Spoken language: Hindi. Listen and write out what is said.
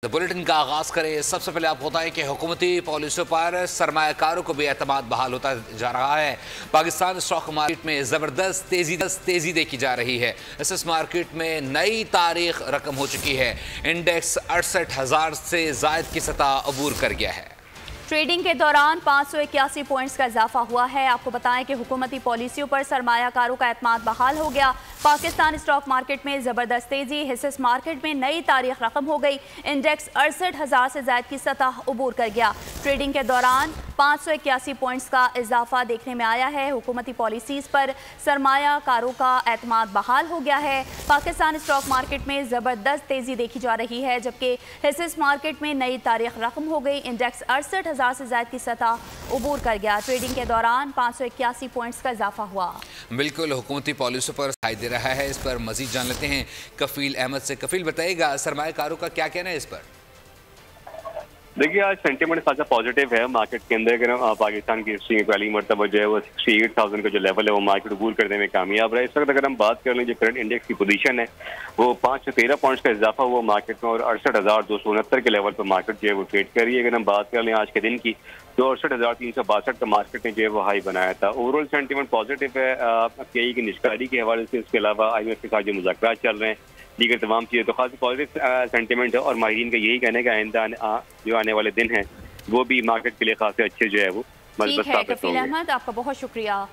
बुलेटिन का आगाज करें। सबसे पहले आप होता है कि हुकूमती पॉलिसियों पर सरमायाकारों को भी एतमाद बहाल होता जा रहा है। पाकिस्तान स्टॉक मार्केट में ज़बरदस्त तेज़ी देखी जा रही है। इस मार्केट में नई तारीख रकम हो चुकी है। इंडेक्स 68,000 से ज़ायद की सतह अबूर कर गया है। ट्रेडिंग के दौरान 581 पॉइंट्स का इजाफा हुआ है। आपको बताएं कि हुकूमती पॉलिसियों पर सरमायाकारों का एतमाद बहाल हो गया। पाकिस्तान स्टॉक मार्केट में ज़बरदस्त तेज़ी, हिस्सेस मार्केट में नई तारीख रकम हो गई। इंडेक्स 68,000 से ज़ायद की सतह अबूर कर गया। ट्रेडिंग के दौरान 581 पॉइंट्स का इजाफा देखने में आया है। हुकूमती पॉलिसीज़ पर सरमायाकारों का एतमाद बहाल हो गया है। पाकिस्तान स्टॉक मार्केट में ज़बरदस्त तेज़ी देखी जा रही है, जबकि हिस्सेस मार्केट में नई तारीख रकम हो गई। इंडेक्स 68,000 से ज़ायद की सतह अबूर कर गया। ट्रेडिंग के दौरान 581 पॉइंट्स का इजाफा हुआ। बिल्कुल हुकूमती पॉलिसियों पर दिखाई दे रहा है। इस पर मजीद जान लेते हैं कफील अहमद से। कफील, बताइएगा सरमायाकारों का क्या कहना है इस पर? देखिए, आज सेंटीमेंट खासा पॉजिटिव है मार्केट के अंदर। अगर पाकिस्तान की हिस्ट्री में पहली मरतबा जो है वो 68,000 का जो लेवल है वो मार्केट अबूर करने में कामयाब रहा है। इस वक्त अगर हम बात कर लें जो करंट इंडेक्स की पोजीशन है वो 513 पॉइंट्स का इजाफा हुआ मार्केट में और 68,269 के लेवल पर मार्केट जो है वो ट्रेड कर रही है। अगर हम बात कर लें आज के दिन की तो 68,362 का मार्केट ने जो है वो हाई बनाया था। ओवरऑल सेंटीमेंट पॉजिटिव है पीआई की निष्कारी के हवाले से। इसके अलावा IMF के साथ जो मुज़ाकरात चल रहे हैं, दीगर तमाम चीज़ें, तो खासी पॉजिटिव सेंटीमेंट है। और माहिरीन का यही कहने का आइंदा जो आने वाले दिन हैं वो भी मार्केट के लिए खासे अच्छे जो है वो मजबूत साबित होंगे। कफील अहमद, आपका बहुत शुक्रिया।